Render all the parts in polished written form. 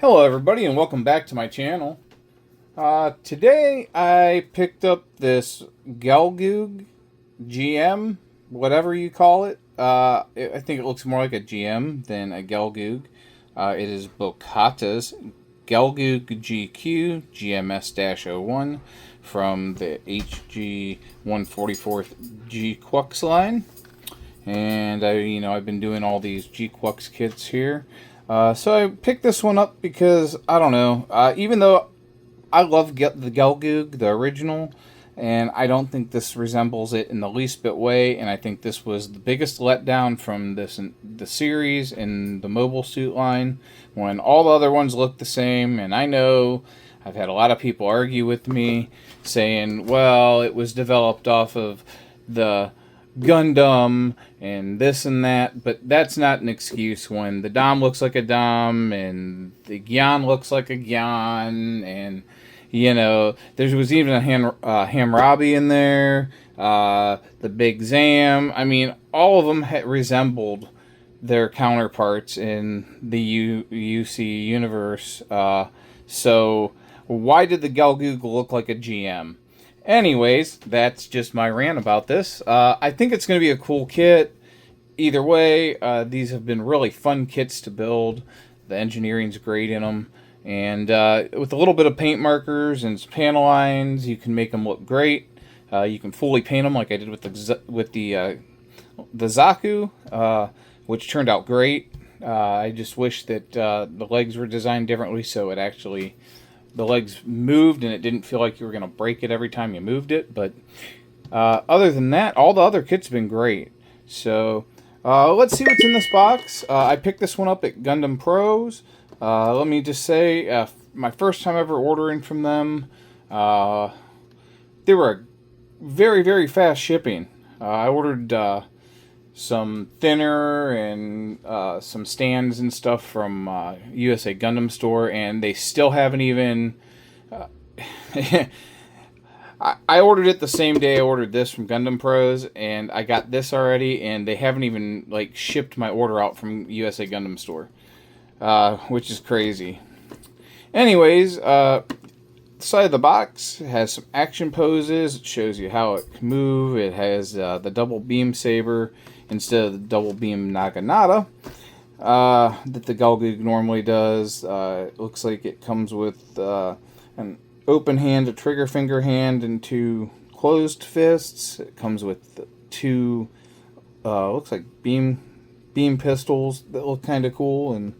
Hello everybody and welcome back to my channel. Today I picked up this Gelgoog GM, whatever you call it. I think it looks more like a GM than a Gelgoog. It is Bocata's Gelgoog GQ GMS-01 from the HG 144th G-Quux line. And I've been doing all these G-Quux kits here. So I picked this one up because, I don't know, even though I love the Gelgoog, the original, and I don't think this resembles it in the least bit way, and I think this was the biggest letdown from the series in the mobile suit line, when all the other ones look the same. And I know I've had a lot of people argue with me, saying, well, it was developed off of the Gundam and this and that, but that's not an excuse when the Dom looks like a Dom and the Gyan looks like a Gyan, and there was even a Hamrabi in there, the Big Zam. I mean, all of them resembled their counterparts in the UC universe. So why did the Gelgoog look like a GM? Anyways, that's just my rant about this. I think it's going to be a cool kit. Either way, these have been really fun kits to build. The engineering's great in them. And with a little bit of paint markers and some panel lines, you can make them look great. You can fully paint them like I did with the Zaku, which turned out great. I just wish that the legs were designed differently so it actually... the legs moved and it didn't feel like you were going to break it every time you moved it. But other than that, all the other kits have been great. So let's see what's in this box. I picked this one up at Gundam Pros. Let me just say, my first time ever ordering from them, they were very, very fast shipping. I ordered some thinner and some stands and stuff from USA Gundam store, and they still haven't even... I ordered it the same day I ordered this from Gundam Pros, and I got this already, and they haven't even shipped my order out from USA Gundam store, which is crazy. Anyways, the side of the box has some action poses. It shows you how it can move. It has the double beam saber instead of the double beam Naginata that the Gelgoog normally does. It looks like it comes with an open hand, a trigger finger hand, and two closed fists. It comes with two looks like beam pistols that look kind of cool, and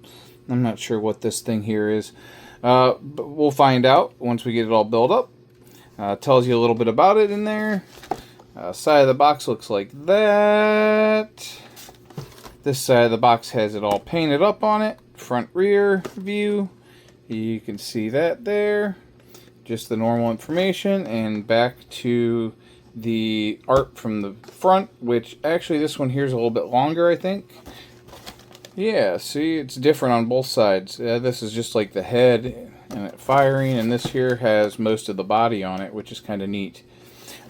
I'm not sure what this thing here is, but we'll find out once we get it all built up. Tells you a little bit about it in there. Side of the box looks like that. This side of the box has it all painted up on it. Front rear view. You can see that there. Just the normal information. And back to the art from the front, which actually this one here is a little bit longer, I think. Yeah, see, it's different on both sides. This is just like the head and it firing, and this here has most of the body on it, which is kind of neat.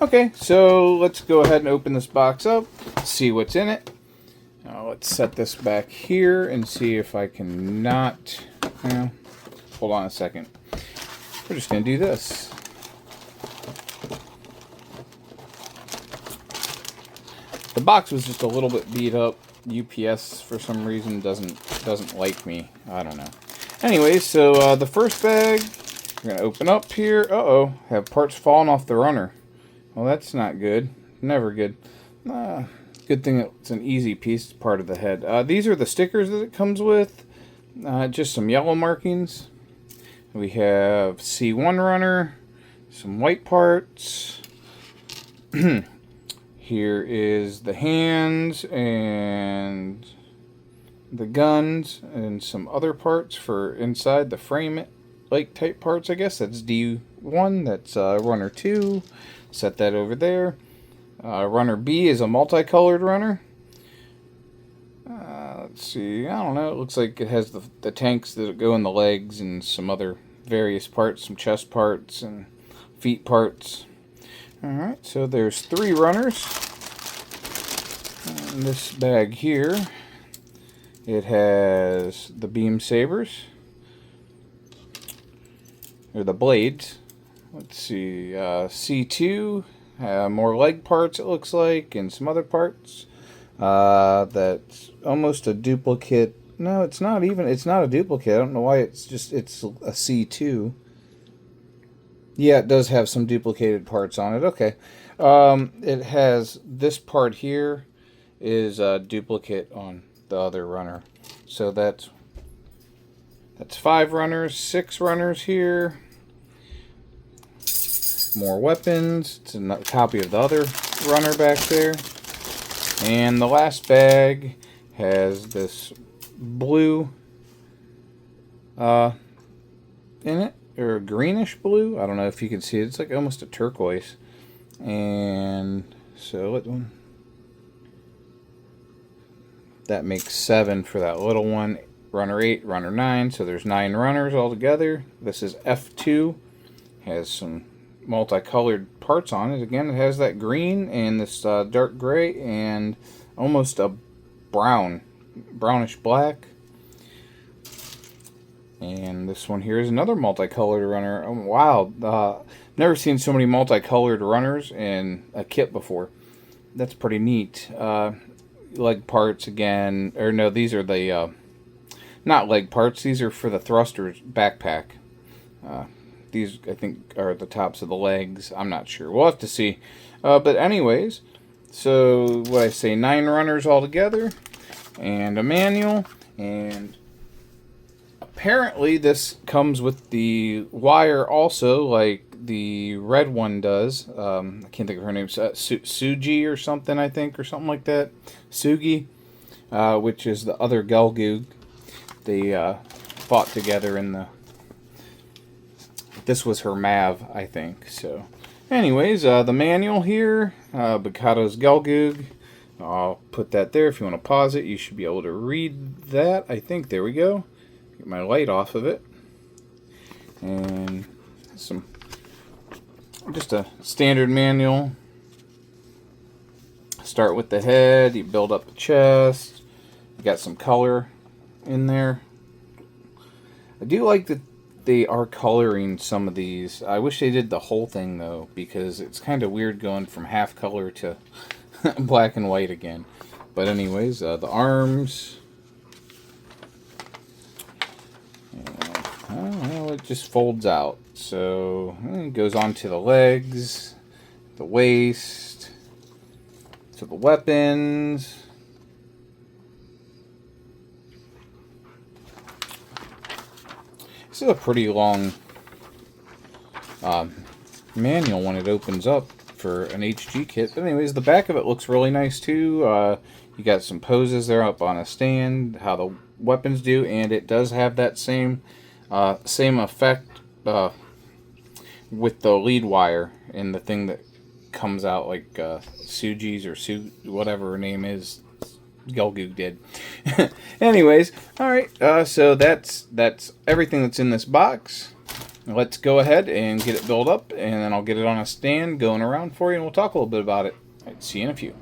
Okay, so let's go ahead and open this box up, see what's in it. Let's set this back here and see if I can not... hold on a second. We're just going to do this. The box was just a little bit beat up. UPS, for some reason, doesn't like me. I don't know. Anyways, so the first bag, we're going to open up here. Uh-oh, have parts falling off the runner. Well, that's not good. Never good. Good thing it's an easy piece, part of the head. These are the stickers that it comes with. Just some yellow markings. We have C1 runner, some white parts. Here is the hands and the guns and some other parts for inside the frame type parts, I guess. That's D1, that's runner 2. Set that over there. Runner B is a multicolored runner. Let's see, I don't know, it looks like it has the tanks that go in the legs and some other various parts, some chest parts and feet parts. Alright, so there's 3 runners. In this bag here, it has the beam sabers. or the blades. Let's see, C2, more leg parts it looks like, and some other parts. That's almost a duplicate. No, it's not a duplicate. I don't know why it's a C2. Yeah, it does have some duplicated parts on it. Okay. It has this part here is a duplicate on the other runner. So that's 5 runners, 6 runners here. More weapons. It's a copy of the other runner back there. And the last bag has this blue in it, or greenish blue. I don't know if you can see it. It's like almost a turquoise. And so that makes 7 for that little one. Runner 8, runner 9. So there's 9 runners altogether. This is F2. Has some multicolored parts on it. Again, it has that green and this dark gray and almost a brownish black. And this one here is another multicolored runner. Oh, wow. Never seen so many multicolored runners in a kit before. That's pretty neat. Leg parts again. Or no, these are the... not leg parts. These are for the thruster's backpack. These, I think, are the tops of the legs. I'm not sure. We'll have to see. But anyways, so what I say, 9 runners altogether. And a manual. And apparently this comes with the wire also, like the red one does. I can't think of her name. Suji or something, I think, or something like that. Sugi, which is the other Gelgoog. They fought together in the... This was her Mav, I think. So, anyways, the manual here, Bocata's Gelgoog. I'll put that there. If you want to pause it, you should be able to read that. I think, there we go. Get my light off of it. And just a standard manual. Start with the head, you build up the chest. You got some color in there. I do like that they are coloring some of these. I wish they did the whole thing though, because it's kind of weird going from half color to black and white again. But anyways, the arms. Well, it just folds out. So it goes on to the legs, the waist, to the weapons. This is a pretty long manual when it opens up for an HG kit. But anyways, the back of it looks really nice too. You got some poses there up on a stand, how the weapons do, and it does have that same effect with the lead wire and the thing that comes out like Suji's or whatever her name is. Gelgoog did. Anyways, alright, so that's everything that's in this box. Let's go ahead and get it built up, and then I'll get it on a stand going around for you, and we'll talk a little bit about it. Alright, see you in a few.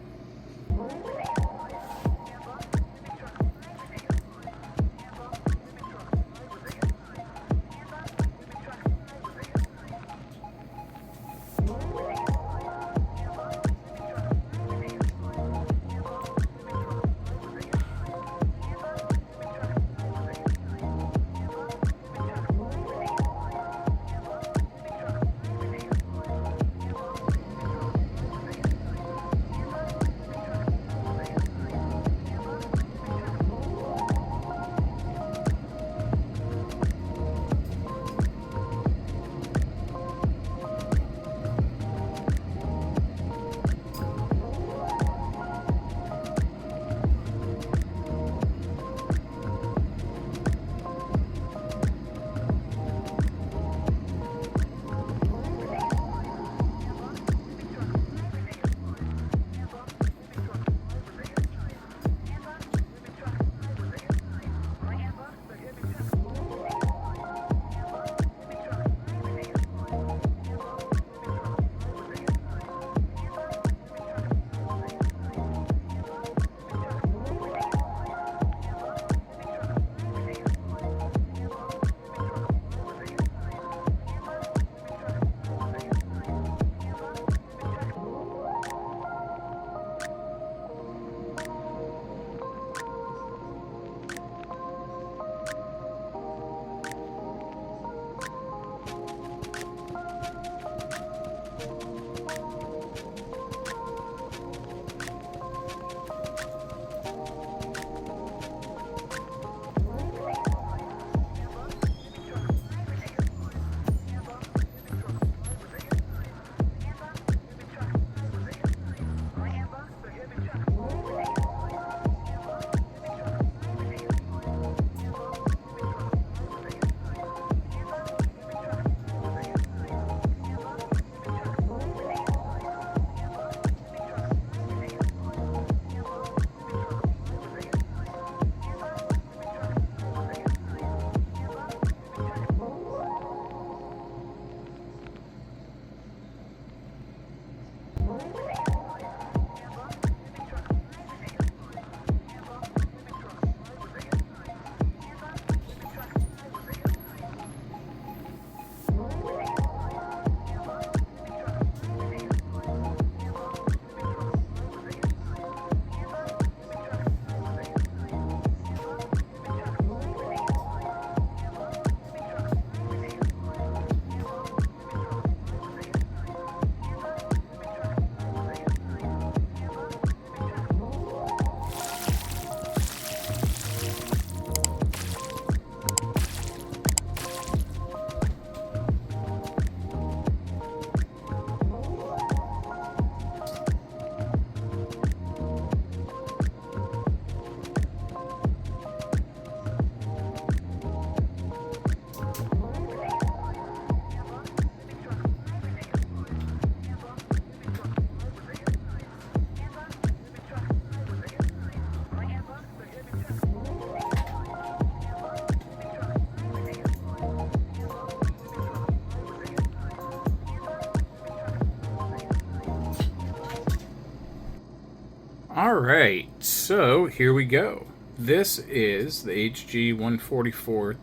Alright, so here we go. This is the HG 144th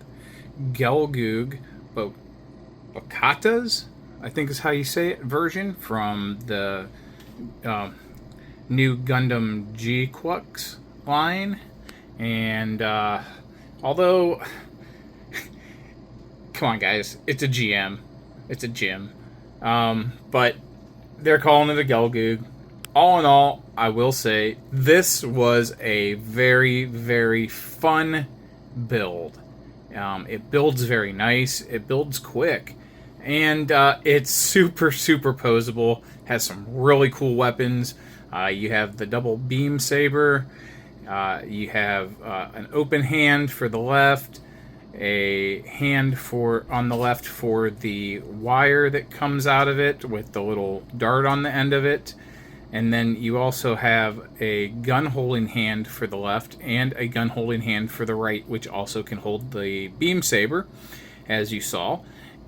Gelgoog Bocatas, I think is how you say it, version from the new Gundam G-Quux line. And although, come on guys, it's a GM. It's a Jim. But they're calling it a Gelgoog. All in all, I will say this was a very, very fun build. It builds very nice. It builds quick. And it's super, super posable. Has some really cool weapons. You have the double beam saber. You have an open hand for the left. A hand on the left for the wire that comes out of it with the little dart on the end of it. And then you also have a gun-holding hand for the left and a gun-holding hand for the right, which also can hold the beam saber, as you saw.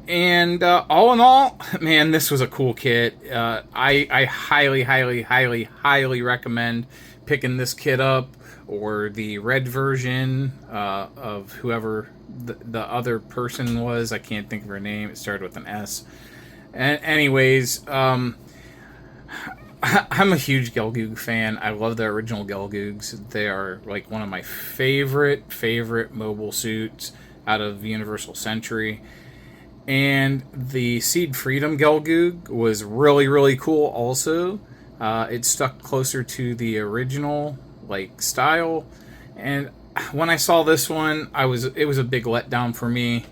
And all in all, man, this was a cool kit. I highly, highly, highly, highly recommend picking this kit up, or the red version of whoever the other person was. I can't think of her name. It started with an S. And anyways, I'm a huge Gelgoog fan. I love the original Gelgoogs. They are like one of my favorite mobile suits out of Universal Century. And the Seed Freedom Gelgoog was really, really cool also. It stuck closer to the original like style. And when I saw this one, it was a big letdown for me.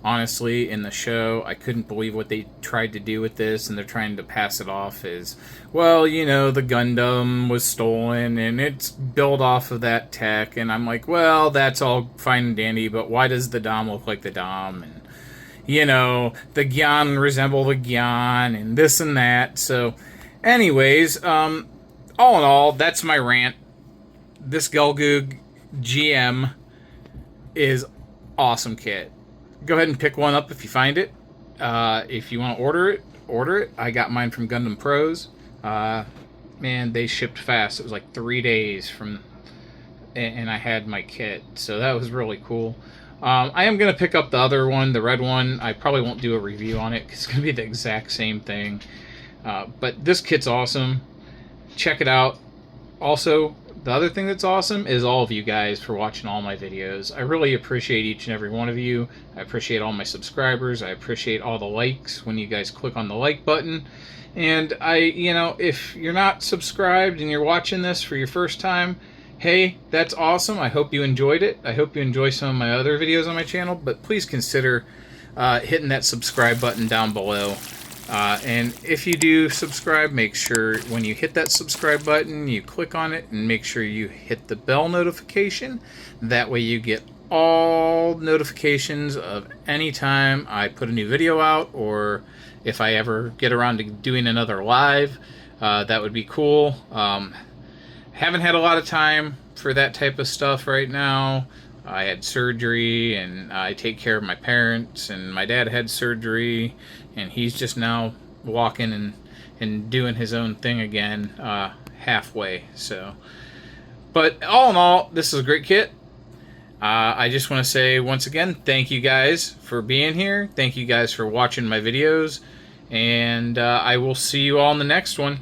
Honestly, in the show, I couldn't believe what they tried to do with this, and they're trying to pass it off as, well, you know, the Gundam was stolen, and it's built off of that tech, and I'm like, well, that's all fine and dandy, but why does the Dom look like the Dom, and, you know, the Gyan resemble the Gyan, and this and that, so, anyways, all in all, that's my rant. This Gelgoog GM is awesome kit. Go ahead and pick one up if you find it. If you want to order it. I got mine from Gundam Pros. Man, they shipped fast. It was like 3 days and I had my kit. So that was really cool. I am going to pick up the other one, the red one. I probably won't do a review on it because it's going to be the exact same thing. But this kit's awesome. Check it out. Also, the other thing that's awesome is all of you guys for watching all my videos. I really appreciate each and every one of you. I appreciate all my subscribers. I appreciate all the likes when you guys click on the like button. And you know, if you're not subscribed and you're watching this for your first time, hey, that's awesome. I hope you enjoyed it. I hope you enjoy some of my other videos on my channel, but please consider hitting that subscribe button down below. And if you do subscribe, make sure when you hit that subscribe button, you click on it and make sure you hit the bell notification. That way you get all notifications of any time I put a new video out, or if I ever get around to doing another live. That would be cool. Haven't had a lot of time for that type of stuff right now. I had surgery, and I take care of my parents, and my dad had surgery, and he's just now walking and doing his own thing again, halfway. So, but all in all, this is a great kit. I just want to say once again, thank you guys for being here. Thank you guys for watching my videos, and I will see you all in the next one.